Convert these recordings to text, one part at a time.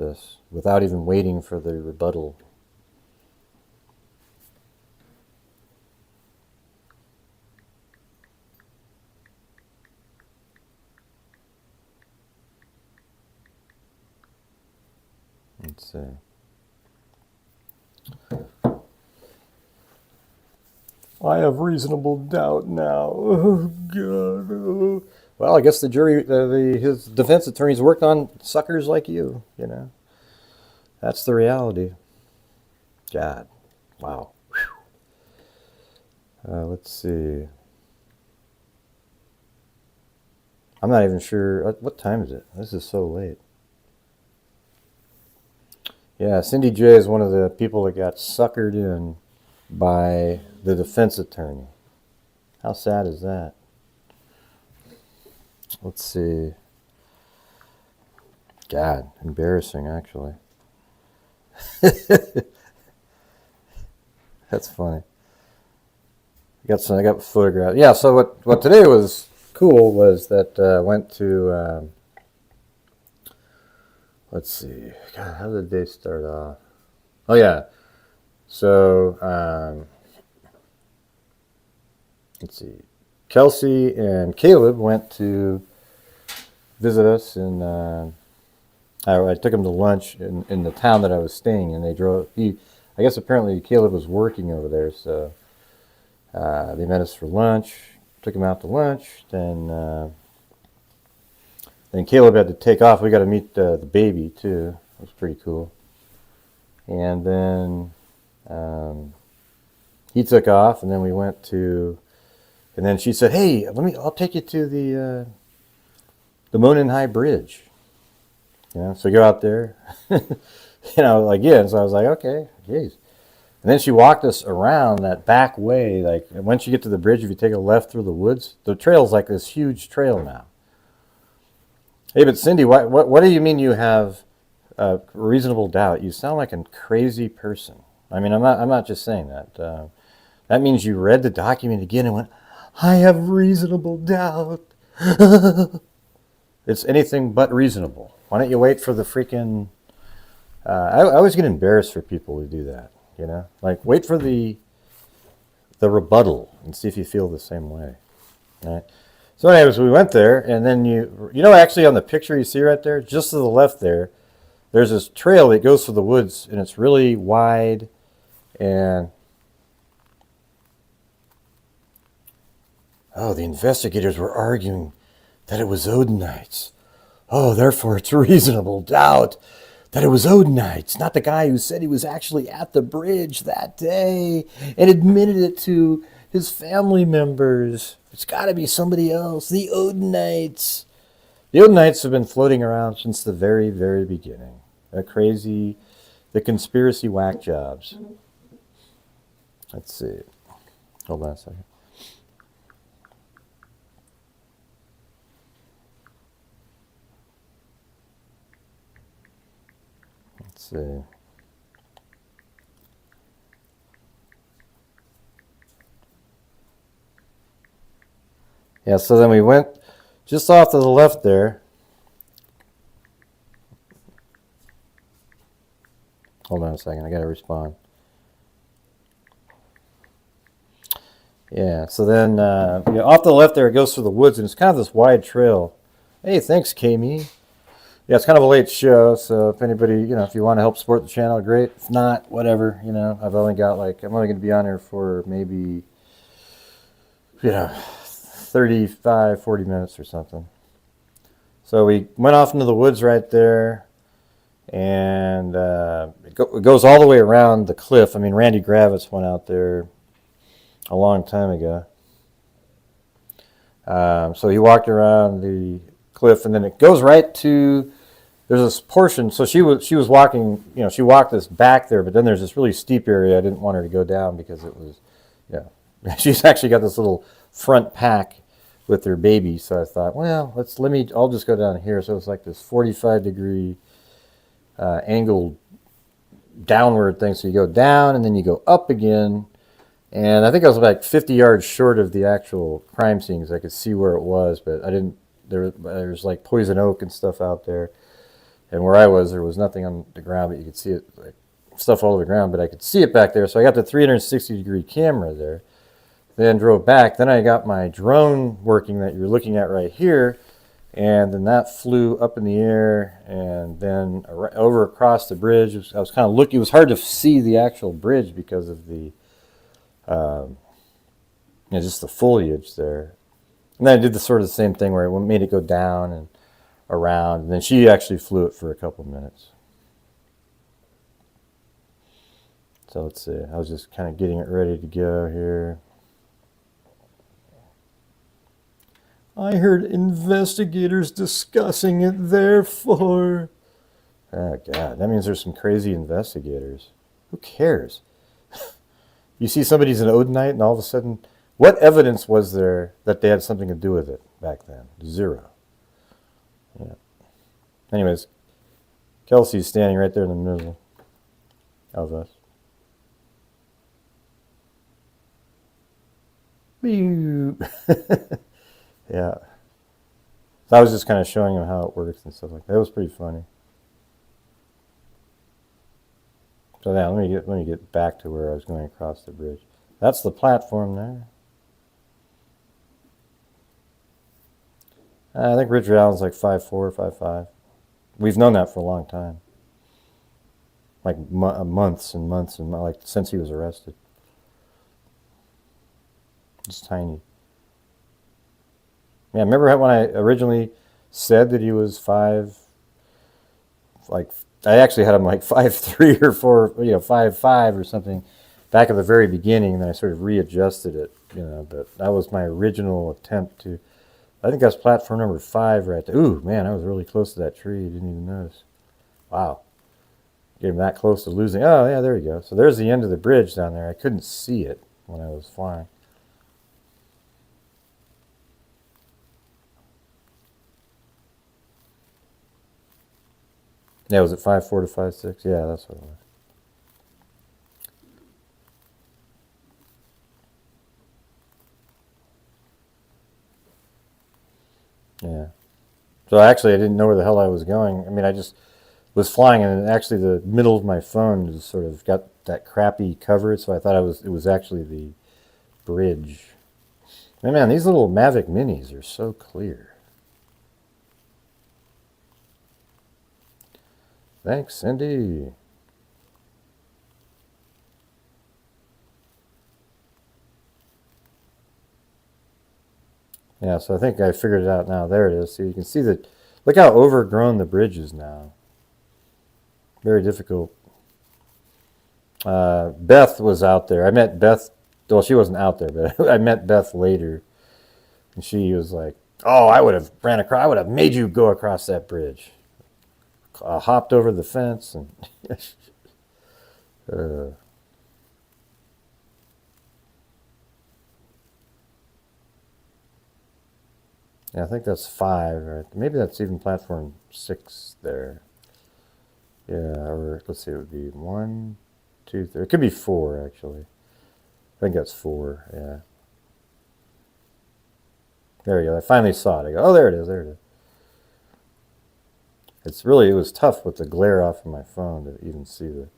this without even waiting for the rebuttal. Let's see. I have reasonable doubt now. Oh, God. Oh. Well, I guess the jury, his defense attorneys worked on suckers like you, you know. That's the reality. God. Wow. Let's see. I'm not even sure. What time is it? This is so late. Yeah, Cindy J is one of the people that got suckered in by the defense attorney. How sad is that? Let's see. God, embarrassing, actually. That's funny. I got photographs. Yeah, so what today was cool was that I went to, let's see. God, how did the day start off? Oh, yeah. So, let's see. Kelsey and Caleb went to visit us, and I took them to lunch in the town that I was staying in. They drove. I guess apparently Caleb was working over there, so they met us for lunch. Took him out to lunch. Then Caleb had to take off. We got to meet the baby too. It was pretty cool. And then he took off, and then we went to. And then she said, "Hey, I'll take you to the Monon High Bridge." You know, so we go out there, again. So I was like, "Okay, geez." And then she walked us around that back way. Like once you get to the bridge, if you take a left through the woods, the trail's like this huge trail now. Hey, but Cindy, what do you mean you have reasonable doubt? You sound like a crazy person. I mean, I'm not just saying that. That means you read the document again and went, "I have reasonable doubt." It's anything but reasonable. Why don't you wait for the freaking... I always get embarrassed for people who do that, you know? Like, wait for the rebuttal and see if you feel the same way. All right? So anyways, we went there, and then actually on the picture you see right there, just to the left there, there's this trail that goes through the woods, and it's really wide, and... Oh, the investigators were arguing that it was Odinites. Oh, therefore it's reasonable doubt that it was Odinites, not the guy who said he was actually at the bridge that day and admitted it to his family members. It's got to be somebody else. The Odinites. The Odinites have been floating around since the very, very beginning. The conspiracy whack jobs. Let's see. Hold on a second. Let's see. Yeah, so then we went just off to the left there. Hold on a second, I gotta respond. Yeah, so then off to the left there, it goes through the woods, and it's kind of this wide trail. Hey, thanks, Kami. Yeah, it's kind of a late show, so if anybody, if you want to help support the channel, great. If not, whatever, I'm only going to be on here for maybe, 35, 40 minutes or something. So we went off into the woods right there, and it goes all the way around the cliff. I mean, Randy Gravitz went out there a long time ago. So he walked around the cliff, and then it goes right to... There's this portion, so she was walking, she walked this back there, but then there's this really steep area. I didn't want her to go down because it was, she's actually got this little front pack with her baby, so I thought, well, I'll just go down here. So it's like this 45-degree angled downward thing. So you go down, and then you go up again, and I think I was like 50 yards short of the actual crime scene because I could see where it was, but I didn't, there's like poison oak and stuff out there. And where I was, there was nothing on the ground, but you could see it, like stuff all over the ground, but I could see it back there. So I got the 360-degree camera there, then drove back. Then I got my drone working that you're looking at right here, and then that flew up in the air and then over across the bridge. I was kind of looking. It was hard to see the actual bridge because of the, just the foliage there. And then I did the sort of the same thing where I made it go down and around, and then she actually flew it for a couple minutes. So let's see, I was just kind of getting it ready to go here. I heard investigators discussing it, therefore. Oh God, that means there's some crazy investigators. Who cares? You see somebody's an Odinite and all of a sudden, what evidence was there that they had something to do with it back then? Zero. Yeah. Anyways, Kelsey's standing right there in the middle of us. Yeah. So I was just kind of showing him how it works and stuff like that. It was pretty funny. So now let me get back to where I was going across the bridge. That's the platform there. I think Richard Allen's like 5'4", 5'5". We've known that for a long time. Like months and months and like since he was arrested. Just tiny. Yeah, remember when I originally said that he was I actually had him like 5'3" or 4, 5'5" or something back at the very beginning, and then I sort of readjusted it, but that was my original attempt to, I think that's platform number 5 right there. Ooh, man, I was really close to that tree, didn't even notice. Wow. Getting that close to losing. Oh, yeah, there we go. So there's the end of the bridge down there. I couldn't see it when I was flying. Yeah, was it 5'4" to 5'6"? Yeah, that's what it was. Yeah. So actually, I didn't know where the hell I was going. I mean, I just was flying, and actually the middle of my phone just sort of got that crappy coverage, so I thought it was actually the bridge. Man, these little Mavic Minis are so clear. Thanks, Cindy. Yeah, so I think I figured it out now. There it is. So you can see that. Look how overgrown the bridge is now. Very difficult. Beth was out there. I met Beth. Well, she wasn't out there, but I met Beth later, and she was like, "Oh, I would have ran across. I would have made you go across that bridge." Hopped over the fence and. Yeah, I think that's 5, right? Maybe that's even platform 6 there. Yeah, or let's see, it would be 1, 2, 3. It could be 4 actually. I think that's 4. Yeah. There you go. I finally saw it. I go, oh, there it is. There it is. It was tough with the glare off of my phone to even see the.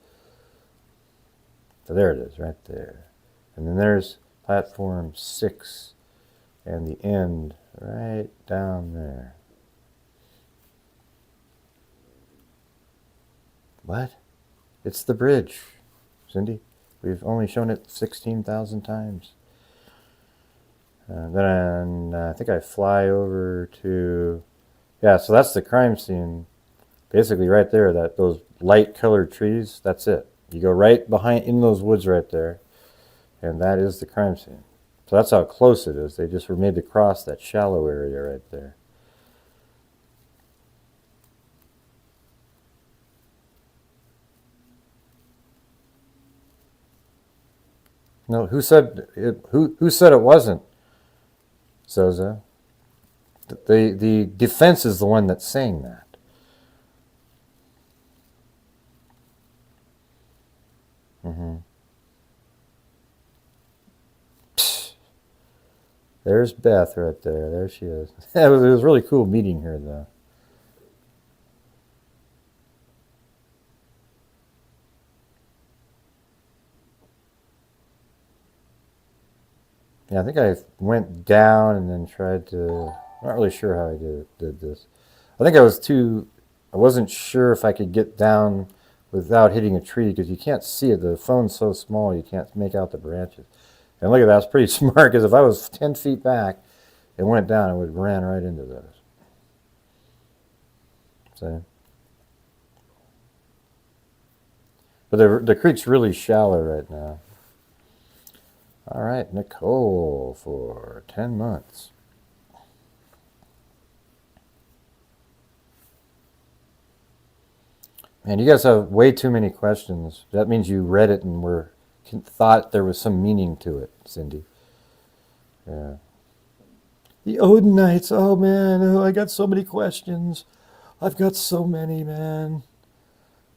So there it is, right there. And then there's platform 6 and the end right down there. What? It's the bridge, Cindy. We've only shown it 16,000 times. Then I think I fly over to, yeah, so that's the crime scene. Basically right there, those light colored trees, that's it. You go right behind, in those woods right there, and that is the crime scene. So that's how close it is. They just were made to cross that shallow area right there. No, who said it? Who said it wasn't? Soza. The defense is the one that's saying that. Mm-hmm. There's Beth right there. There she is. It was really cool meeting her, though. Yeah, I think I went down and then tried to. I'm not really sure how I did this. I think I wasn't sure if I could get down without hitting a tree because you can't see it. The phone's so small you can't make out the branches. And look at that, it's pretty smart because if I was 10 feet back and went down, I would have ran right into those. So, but the creek's really shallow right now. All right, Nicole for 10 months. Man, you guys have way too many questions. That means you read it and thought there was some meaning to it, Cindy. Yeah. The Odinites. Oh, man. Oh, I got so many questions. I've got so many, man.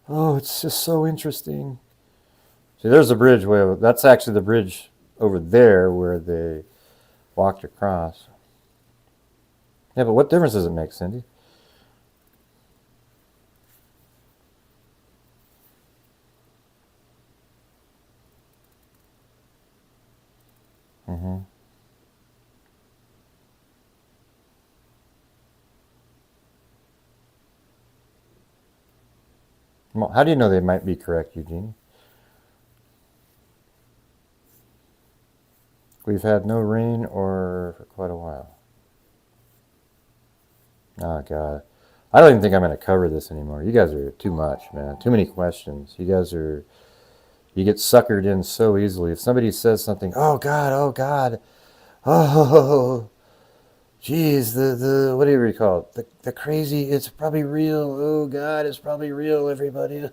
Oh, it's just so interesting. See, there's the bridge. That's actually the bridge over there where they walked across. Yeah, but what difference does it make, Cindy? Mm-hmm. Well, how do you know they might be correct, Eugene? We've had no rain for quite a while. Oh, God. I don't even think I'm going to cover this anymore. You guys are too much, man. Too many questions. You get suckered in so easily. If somebody says something, oh, God, oh, geez, whatever you call it, the crazy, it's probably real. Oh, God, it's probably real, everybody.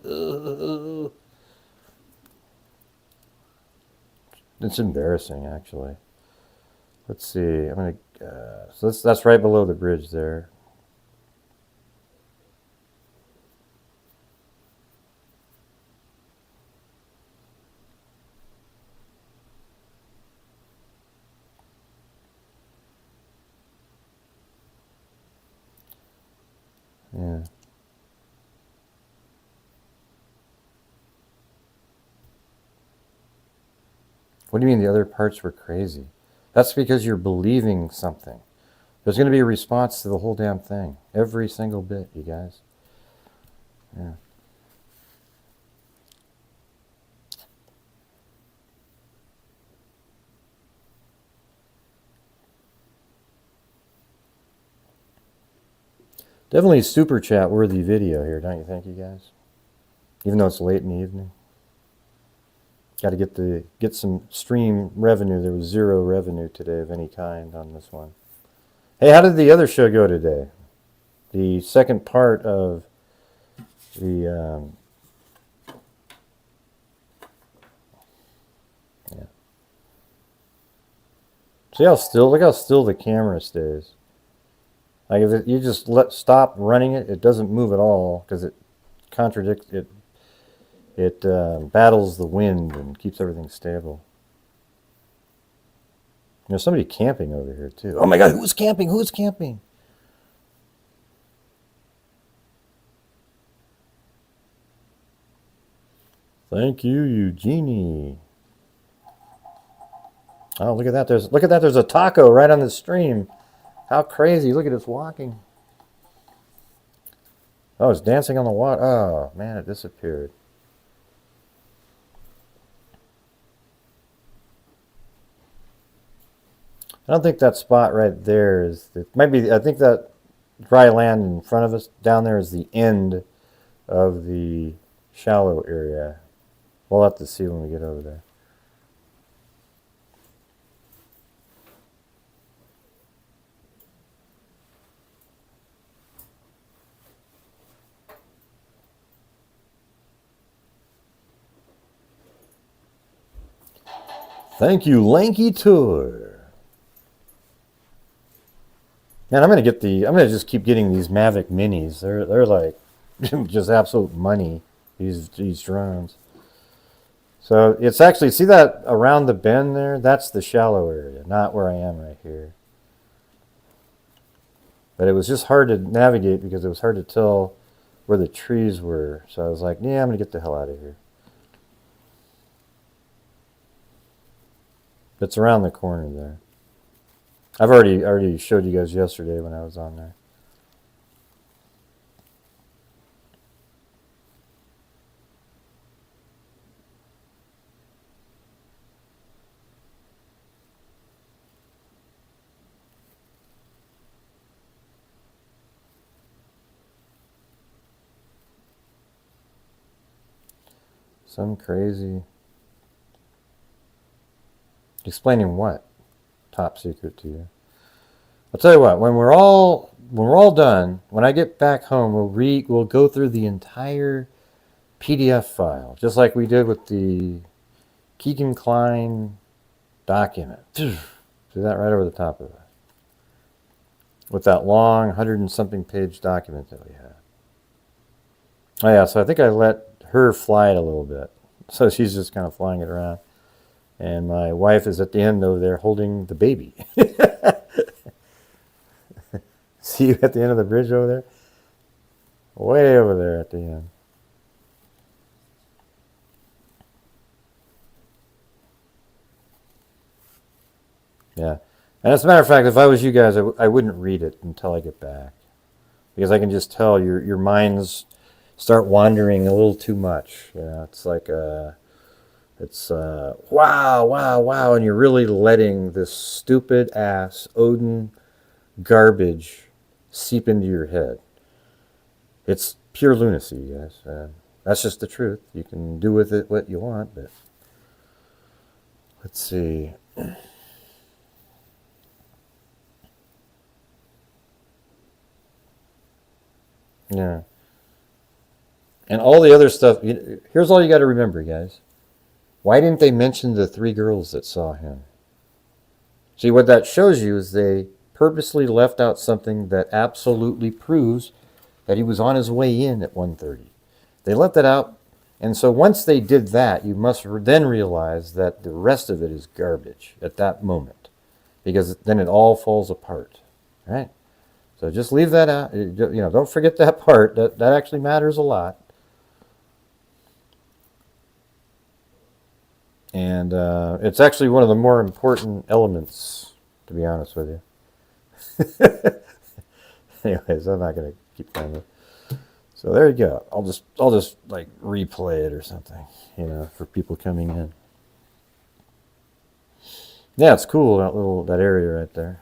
It's embarrassing, actually. Let's see. I'm going to, so that's right below the bridge there. Yeah. What do you mean the other parts were crazy? That's because you're believing something. There's going to be a response to the whole damn thing. Every single bit, you guys. Yeah. Definitely super chat worthy video here, don't you think, you guys? Even though it's late in the evening. Got to get some stream revenue. There was zero revenue today of any kind on this one. Hey, how did the other show go today? The second part of the yeah. See look how still the camera stays. Like if you just stop running it, it doesn't move at all because it contradicts it. It battles the wind and keeps everything stable. There's somebody camping over here too. Oh my God, who's camping? Who's camping? Thank you, Eugenie. Oh, look at that! There's a taco right on the stream. How crazy! Look at it walking. Oh, it's dancing on the water. Oh man, it disappeared. I don't think that spot right there is. It might be. I think that dry land in front of us down there is the end of the shallow area. We'll have to see when we get over there. Thank you, Lanky Tour. Man, I'm gonna just keep getting these Mavic Minis. They're like just absolute money. These drones. So it's actually, see that around the bend there? That's the shallow area, not where I am right here. But it was just hard to navigate because it was hard to tell where the trees were. So I was like, yeah, I'm gonna get the hell out of here. It's around the corner there. I've already showed you guys yesterday when I was on there. Some crazy. Explaining what? Top secret to you. I'll tell you what. When we're all done, when I get back home, we'll go through the entire PDF file, just like we did with the Keegan Klein document. Do that right over the top of it, with that long 100-and-something page document that we had. Oh yeah, so I think I let her fly it a little bit, so she's just kind of flying it around, and my wife is at the end over there holding the baby. See you at the end of the bridge over there? Way over there at the end. Yeah. And as a matter of fact, if I was you guys, I wouldn't read it until I get back. Because I can just tell your minds start wandering a little too much. You know, it's like, wow, wow, wow. And you're really letting this stupid ass Odin garbage seep into your head. It's pure lunacy, you guys. That's just the truth. You can do with it what you want, but let's see. Yeah. And all the other stuff, here's all you got to remember, guys. Why didn't they mention the 3 girls that saw him? See, what that shows you is they purposely left out something that absolutely proves that he was on his way in at 1:30. They left it out, and so once they did that, you must then realize that the rest of it is garbage at that moment, because then it all falls apart, right? So just leave that out. Don't forget that part. That actually matters a lot. And it's actually one of the more important elements, to be honest with you. Anyways, I'm not going to keep going with it. So there you go. I'll just like replay it or something, for people coming in. Yeah, it's cool, that area right there.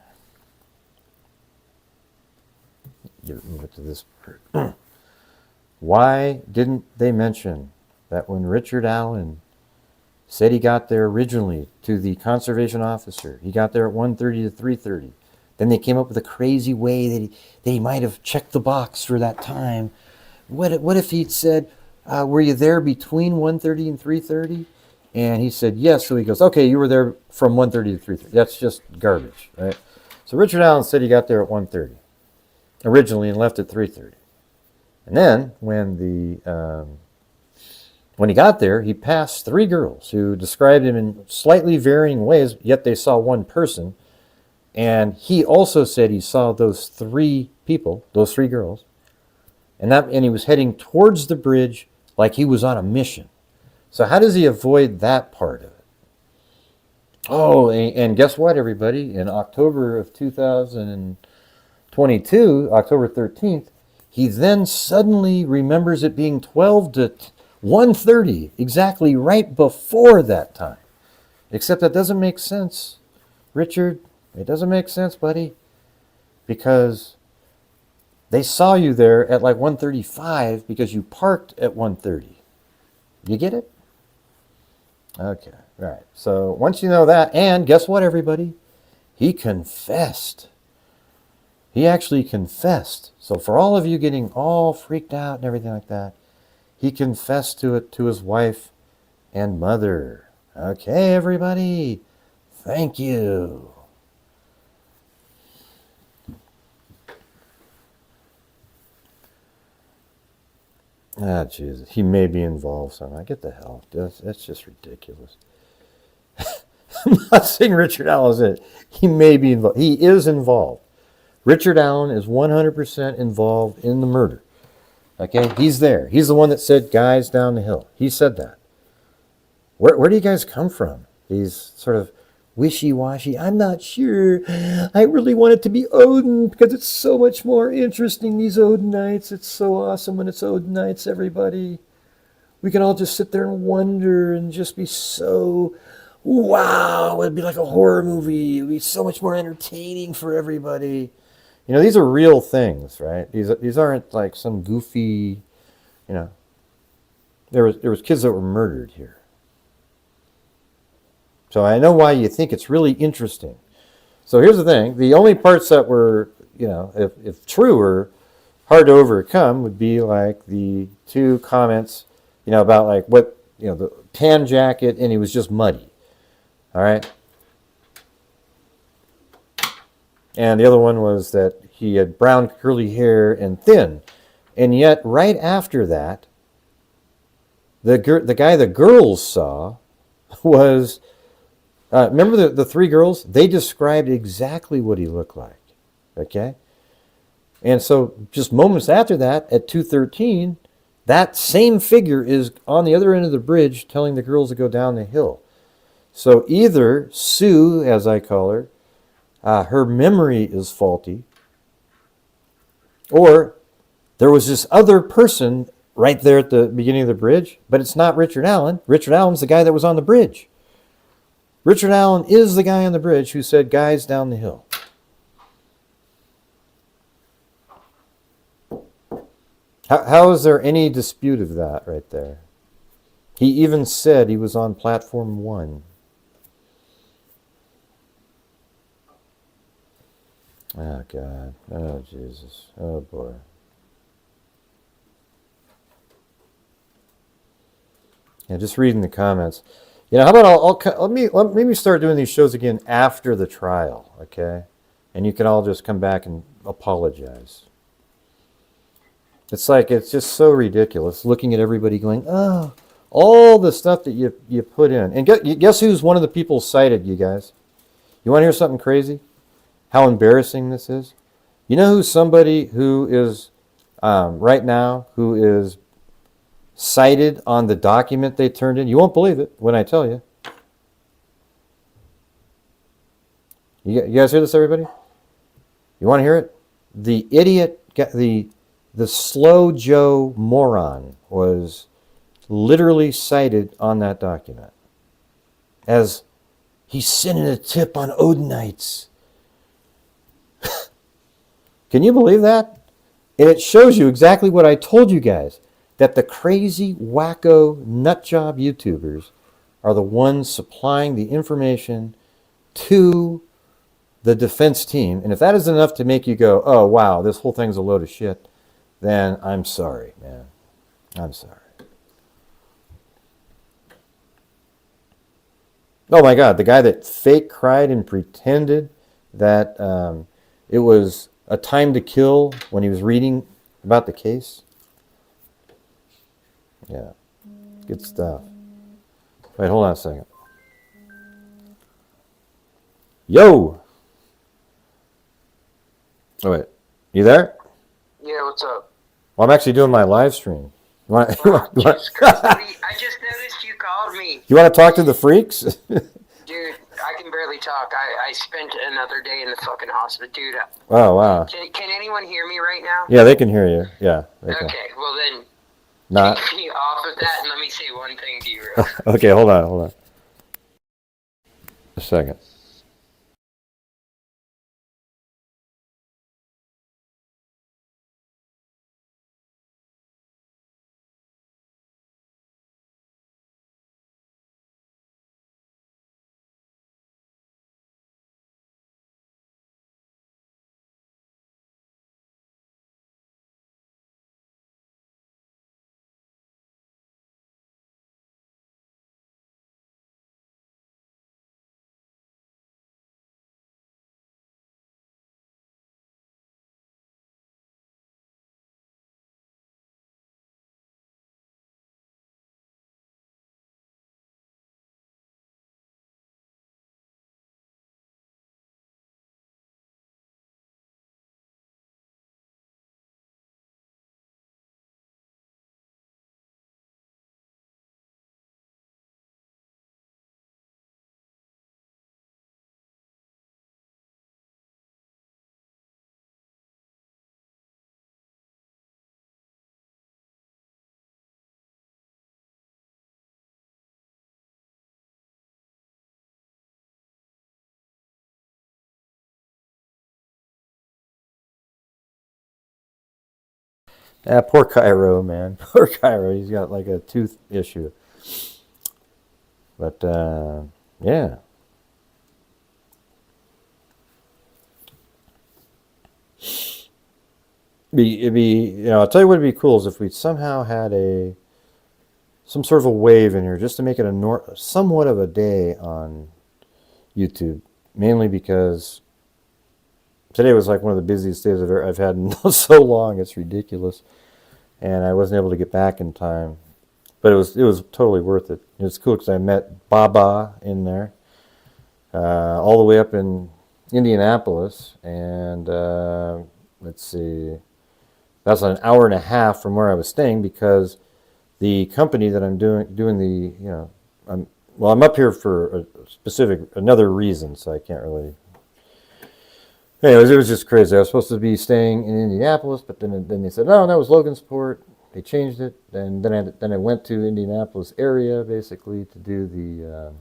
Move it to this part. Why didn't they mention that when Richard Allen said he got there originally to the conservation officer, he got there at 1:30 to 3:30. Then they came up with a crazy way that he might have checked the box for that time. What if he'd said, were you there between 1:30 and 3:30? And he said, yes. So he goes, okay, you were there from 1:30 to 3:30. That's just garbage, right? So Richard Allen said he got there at 1:30 originally and left at 3:30. And then when he got there, he passed 3 girls who described him in slightly varying ways, yet they saw one person. And he also said he saw those 3 people, those 3 girls, and he was heading towards the bridge like he was on a mission. So how does he avoid that part of it? Oh, and guess what, everybody? In October of 2022, October 13th, he then suddenly remembers it being 12 to 1:30, exactly right before that time. Except that doesn't make sense, Richard. It doesn't make sense, buddy, because they saw you there at like 1:35 because you parked at 1:30. You get it? Okay, right. So once you know that, and guess what, everybody? He confessed. He actually confessed. So for all of you getting all freaked out and everything like that, he confessed to it to his wife and mother. Okay, everybody. Thank you. Ah, Jesus. He may be involved somehow. Get the hell. That's just ridiculous. I'm not saying Richard Allen is it. He may be involved. He is involved. Richard Allen is 100% involved in the murder. Okay? He's there. He's the one that said, guys down the hill. He said that. Where do you guys come from? These sort of wishy-washy. I'm not sure. I really want it to be Odin because it's so much more interesting, these Odinites. It's so awesome when it's Odinites, everybody. We can all just sit there and wonder and just be so, wow, it'd be like a horror movie. It'd be so much more entertaining for everybody. You know, these are real things, right? These aren't like some goofy, you know. There was kids that were murdered here. So I know why you think it's really interesting. So here's the thing. The only parts that were, you know, if true or hard to overcome would be like the two comments, you know, about like what, you know, the tan jacket and he was just muddy. All right. And the other one was that he had brown curly hair and thin. And yet right after that, the guy the girls saw was, remember the three girls? They described exactly what he looked like. Okay? And so just moments after that, at 2:13, that same figure is on the other end of the bridge telling the girls to go down the hill. So either Sue, as I call her, her memory is faulty, or there was this other person right there at the beginning of the bridge, but it's not Richard Allen. Richard Allen's the guy that was on the bridge. Richard Allen is the guy on the bridge who said, guys, down the hill. How is there any dispute of that right there? He even said he was on platform 1. Oh, God. Oh, Jesus. Oh, boy. Yeah, just reading the comments. You know, how about let me start doing these shows again after the trial, okay? And you can all just come back and apologize. It's like, it's just so ridiculous looking at everybody going, oh, all the stuff that you put in. And guess who's one of the people cited, you guys? You want to hear something crazy? How embarrassing this is? You know who's somebody who is, right now, who is cited on the document they turned in? You won't believe it when I tell you. You guys hear this, everybody? You want to hear it? The idiot, the slow Joe moron was literally cited on that document as he's sending a tip on Odinites. Can you believe that? And it shows you exactly what I told you guys, that the crazy, wacko, nutjob YouTubers are the ones supplying the information to the defense team. And if that is enough to make you go, oh, wow, this whole thing's a load of shit, then I'm sorry, man. I'm sorry. Oh, my God. The guy that fake cried and pretended that it was a time to kill when he was reading about the case. Yeah. Good stuff. Wait, hold on a second. Yo! Oh, wait. You there? Yeah, what's up? Well, I'm actually doing my live stream. I just noticed you called me. You want to talk to the freaks? Dude, I can barely talk. I spent another day in the fucking hospital. Dude. Oh, wow. Can anyone hear me right now? Yeah, they can hear you. Yeah. Okay, well then, Not. take me off of that and let me say one thing to you real quick. Okay, hold on. A second. Yeah, poor Cairo, man. Poor Cairo. He's got like a tooth issue. But yeah. It'd be, I'll tell you what would be cool is if we somehow had some sort of a wave in here just to make it somewhat of a day on YouTube. Mainly because today was like one of the busiest days I've had in so long. It's ridiculous, and I wasn't able to get back in time. But it was totally worth it. It was cool because I met Baba in there, all the way up in Indianapolis, and let's see, that's an hour and a half from where I was staying because the company that I'm doing the I'm up here for another reason, so I can't really. Anyways, it was just crazy. I was supposed to be staying in Indianapolis, but then they said, "No, that was Logansport." They changed it, and then I went to Indianapolis area basically to do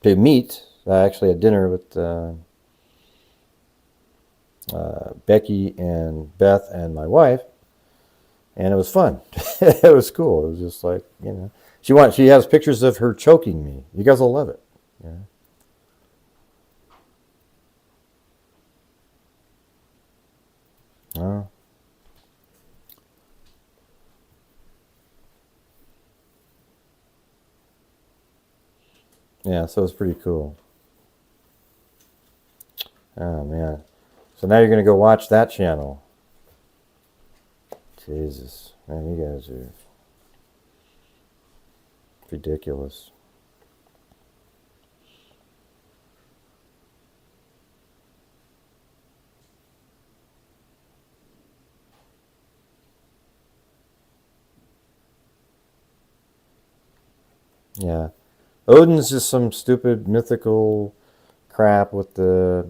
to meet. I actually had dinner with Becky and Beth and my wife, and it was fun. It was cool. It was just like she has pictures of her choking me. You guys will love it. Yeah. Oh. Yeah, so it's pretty cool. Oh man. So now you're gonna go watch that channel. Jesus. Man, you guys are ridiculous. Yeah. Odin's just some stupid mythical crap with the,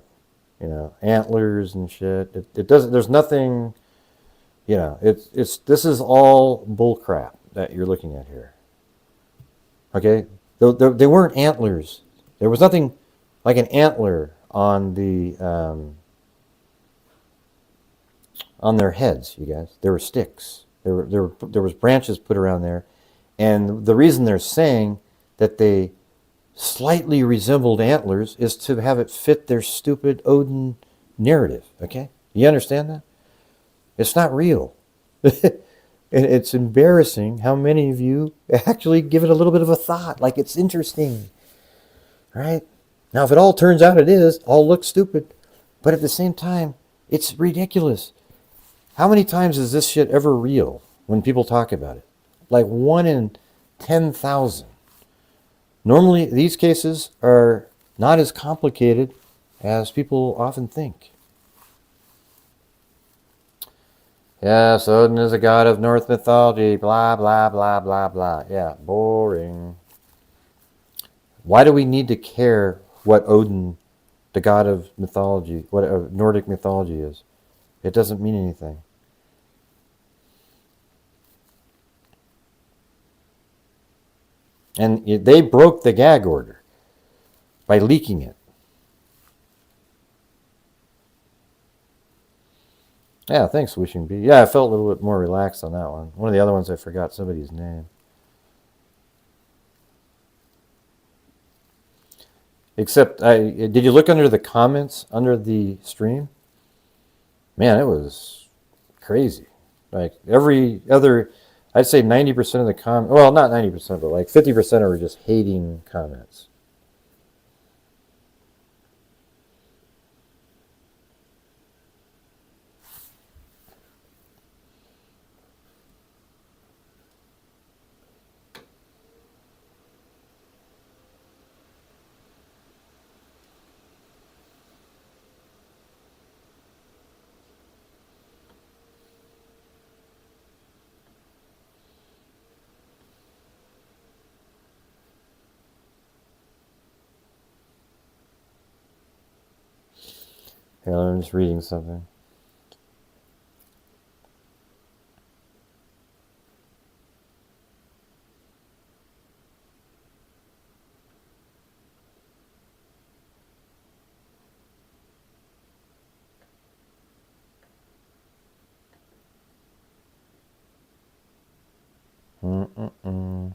antlers and shit. It doesn't, there's nothing, this is all bull crap that you're looking at here. Okay? They weren't antlers. There was nothing like an antler on on their heads, you guys. There were sticks. There was branches put around there. And the reason they're saying that they slightly resembled antlers is to have it fit their stupid Odin narrative. Okay? You understand that? It's not real. It's embarrassing how many of you actually give it a little bit of a thought. Like it's interesting. Right? Now, if it all turns out it is, all looks stupid. But at the same time, it's ridiculous. How many times is this shit ever real when people talk about it? Like 1 in 10,000. Normally, these cases are not as complicated as people often think. Yes, Odin is a god of Norse mythology, blah, blah, blah, blah, blah. Yeah, boring. Why do we need to care what Odin, the god of mythology, what Nordic mythology is? It doesn't mean anything. And they broke the gag order by leaking it. Yeah, thanks, Wishing Bee. Yeah, I felt a little bit more relaxed on that one. One of the other ones, I forgot somebody's name. Except, did you look under the comments under the stream? Man, it was crazy. Like every other, I'd say 90% of the comments, well, not 90%, but like 50% are just hating comments. Here, I'm just reading something. Mm-mm-mm.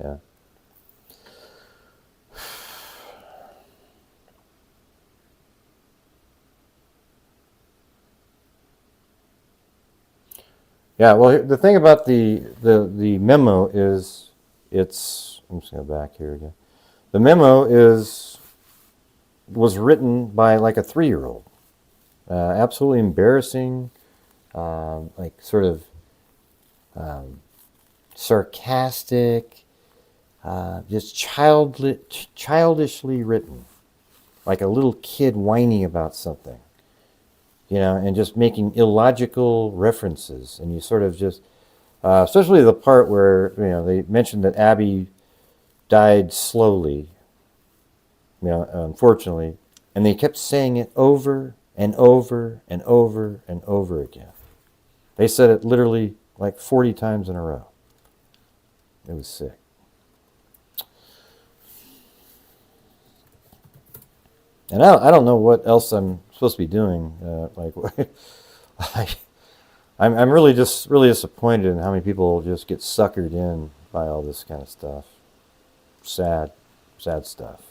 Yeah. Yeah, well, the thing about the memo is I'm just going to go back here again. The memo was written by like a 3-year-old. Absolutely embarrassing, like sort of sarcastic, just childishly written, like a little kid whining about something, and just making illogical references. And you sort of just, especially the part where, they mentioned that Abby died slowly, unfortunately, and they kept saying it over and over and over and over again. They said it literally like 40 times in a row. It was sick. And I don't know what else I'm supposed to be doing. I'm really disappointed in how many people just get suckered in by all this kind of stuff. Sad stuff.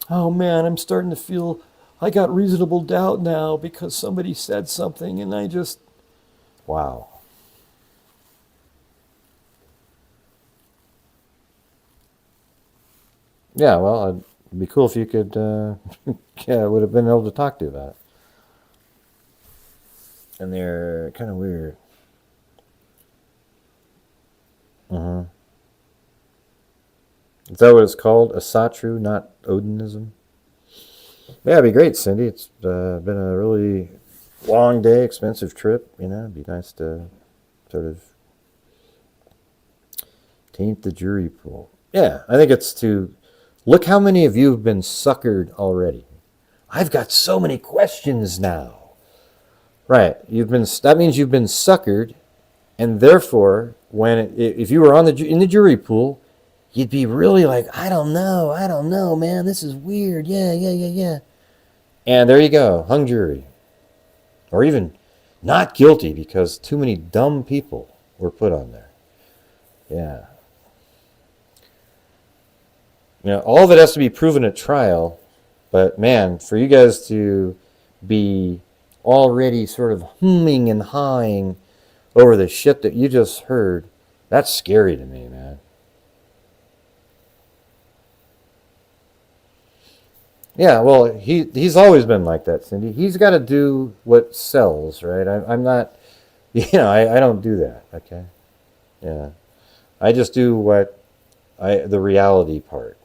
Oh man, I'm starting to feel I got reasonable doubt now because somebody said something and I just... Wow. Yeah, well, it'd be cool if you could, would have been able to talk to about it. And they're kind of weird. Is that what it's called? Asatru, not Odinism? Yeah, it'd be great, Cindy. It's been a really long day, expensive trip. It'd be nice to sort of taint the jury pool. Yeah, I think it's to look how many of you have been suckered already. I've got so many questions now. Right, that means you've been suckered, and therefore, if you were in the jury pool, you'd be really like, I don't know, man, this is weird. Yeah. And there you go, hung jury. Or even not guilty because too many dumb people were put on there. Yeah. All of it has to be proven at trial, but man, for you guys to be already sort of humming and hawing over the shit that you just heard, that's scary to me, man. Yeah, well, he's always been like that, Cindy. He's got to do what sells, right? I'm not, I don't do that, okay? Yeah. I just do the reality part.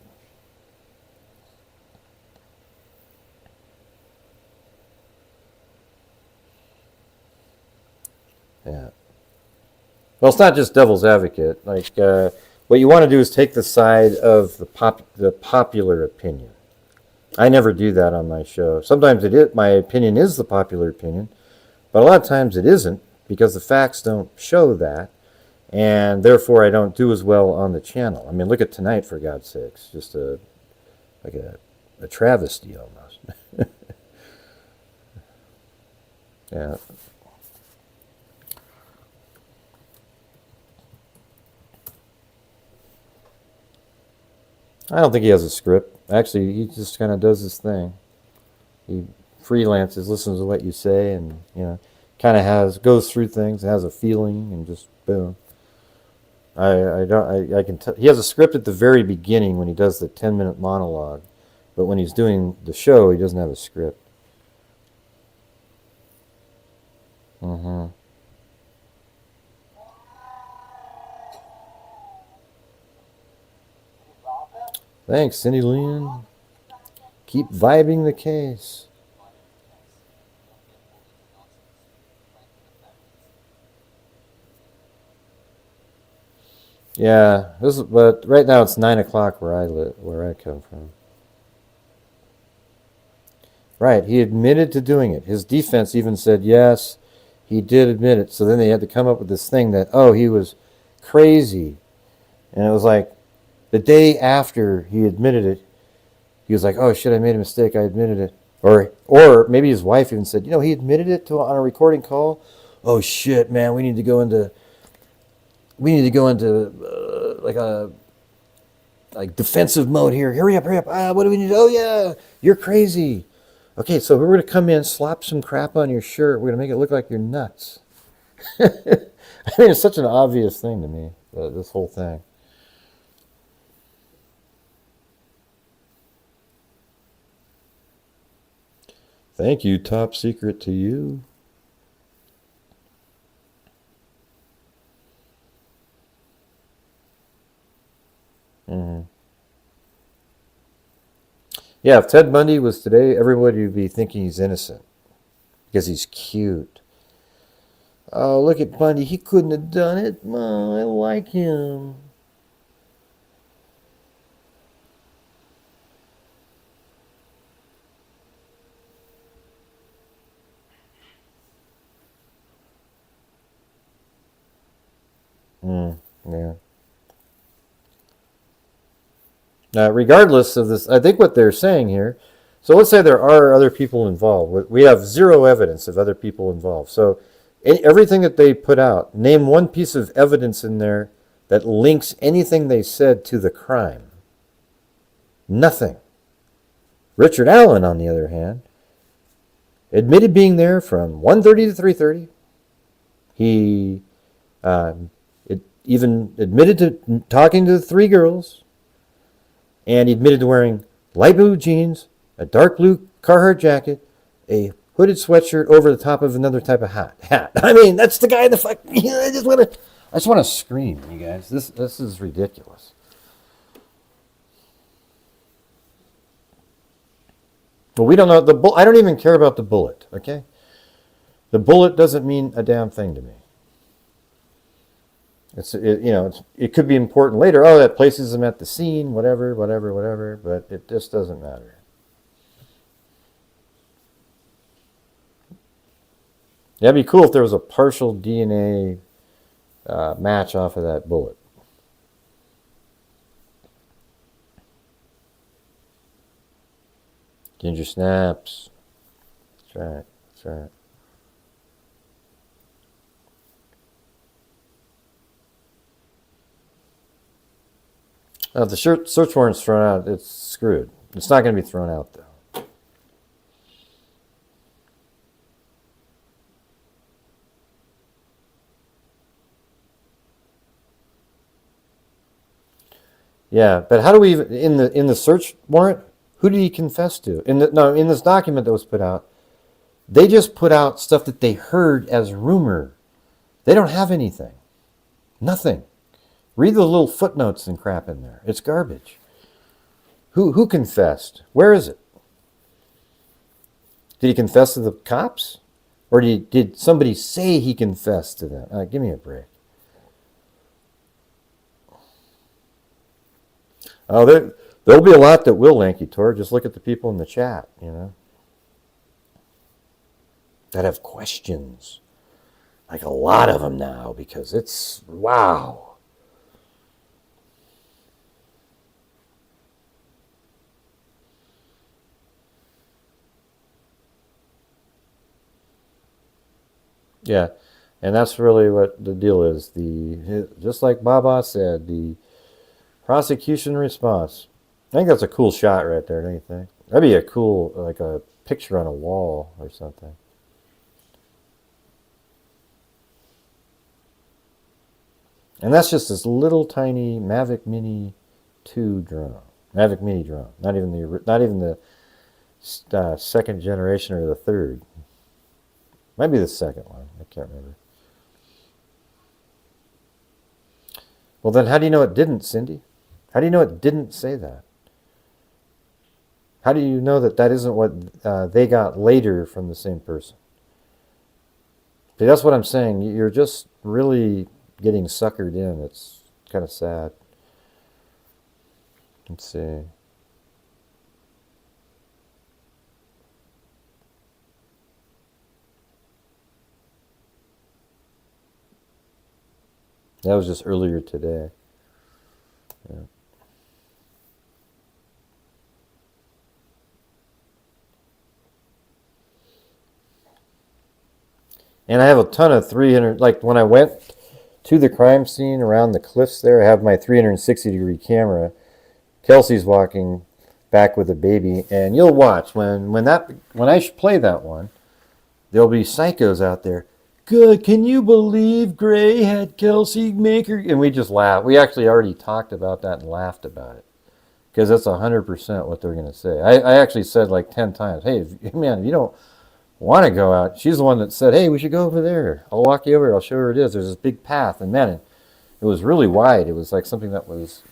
Yeah. Well, it's not just devil's advocate. Like, what you want to do is take the side of the popular opinion. I never do that on my show. Sometimes my opinion is the popular opinion, but a lot of times it isn't because the facts don't show that, and therefore I don't do as well on the channel. I mean, look at tonight, for God's sakes. Just like a travesty almost. Yeah. I don't think he has a script. Actually, he just kind of does his thing. He freelances, listens to what you say, and kind of goes through things, has a feeling, and just boom. I can tell he has a script at the very beginning when he does the 10-minute monologue, but when he's doing the show, he doesn't have a script. Thanks, Cindy Lynn. Keep vibing the case. Yeah, but right now it's 9 o'clock where I come from. Right, he admitted to doing it. His defense even said, yes, he did admit it. So then they had to come up with this thing that, he was crazy. And it was like, the day after he admitted it, he was like, oh shit, I made a mistake, I admitted it. Or maybe his wife even said, he admitted it on a recording call. Oh shit, man, we need to go into like defensive mode here. Hurry up. What do we need? Oh yeah, you're crazy. Okay, so we're gonna come in, slap some crap on your shirt. We're gonna make it look like you're nuts. I mean, it's such an obvious thing to me, this whole thing. Thank you, Top Secret, to you. Mm-hmm. Yeah, if Ted Bundy was today, everybody would be thinking he's innocent because he's cute. Oh, look at Bundy. He couldn't have done it. Oh, I like him. Yeah. Regardless of this, I think what they're saying here, so let's say there are other people involved. We have zero evidence of other people involved. So everything that they put out, name one piece of evidence in there that links anything they said to the crime. Nothing. Richard Allen, on the other hand, admitted being there from 1:30 to 3:30. He even admitted to talking to the three girls. And he admitted to wearing light blue jeans, a dark blue Carhartt jacket, a hooded sweatshirt over the top of another type of hat. I mean, that's the guy in the fuck. I just want to scream, you guys. This is ridiculous. But we don't know I don't even care about the bullet. Okay, the bullet doesn't mean a damn thing to me. It could be important later. Oh, that places him at the scene, whatever. But it just doesn't matter. That'd be cool if there was a partial DNA match off of that bullet. Ginger snaps. That's right. If the search warrant's thrown out, it's screwed. It's not going to be thrown out, though. Yeah, but how do we in the search warrant? Who did he confess to? In this document that was put out, they just put out stuff that they heard as rumor. They don't have anything. Nothing. Read the little footnotes and crap in there. It's garbage. Who confessed? Where is it? Did he confess to the cops? Or did somebody say he confessed to them? Give me a break. Oh, there'll be a lot that will, Lanky Tor. Just look at the people in the chat, that have questions. Like a lot of them now, because it's, wow. Yeah, and that's really what the deal is. Just like Baba said, the prosecution response. I think that's a cool shot right there, don't you think? That'd be a cool, like a picture on a wall or something. And that's just this little tiny Mavic Mini 2 drone. Mavic Mini drone. Not even the second generation or the third. Might be the second one. I can't remember. Well, then how do you know it didn't, Cindy? How do you know it didn't say that? How do you know that isn't what they got later from the same person? See, that's what I'm saying. You're just really getting suckered in. It's kind of sad. Let's see. That was just earlier today. Yeah. And I have a ton of 300, like when I went to the crime scene around the cliffs there, I have my 360-degree camera. Kelsey's walking back with a baby, and you'll watch when I play that one, there'll be psychos out there. Good, can you believe Gray had Kelsey make her? And we just laugh. We actually already talked about that and laughed about it. Because that's 100% what they're going to say. I actually said like 10 times, hey, man, if you don't want to go out, she's the one that said, hey, we should go over there. I'll walk you over. I'll show you where it is. There's this big path. And man, it was really wide. It was like something that was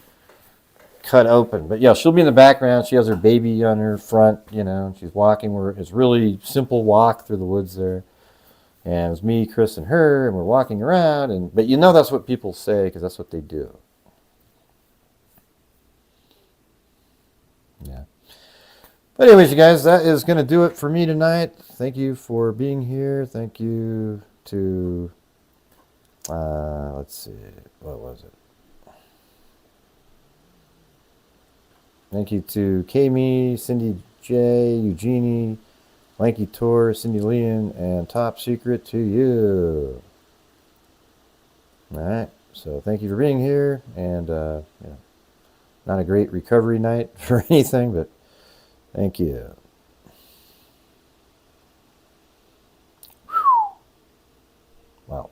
cut open. But yeah, she'll be in the background. She has her baby on her front, you know, and she's walking. It's really simple walk through the woods there. And it was me, Chris, and her, and we're walking around. But you know that's what people say because that's what they do. Yeah. But anyways, you guys, that is going to do it for me tonight. Thank you for being here. Thank you to, let's see, what was it? Thank you to Kami, Cindy J, Eugenie, Lanky Tor, Cindy Leon, and Top Secret to you. All right. So thank you for being here. And, yeah, not a great recovery night for anything, but thank you. Wow.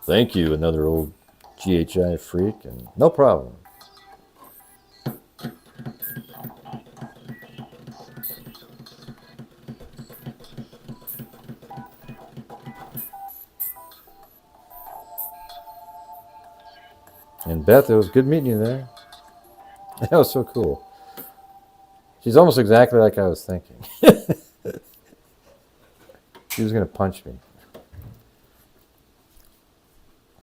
Thank you, another old GHI freak, and no problem. And Beth, it was good meeting you there. That was so cool. She's almost exactly like I was thinking. She was going to punch me.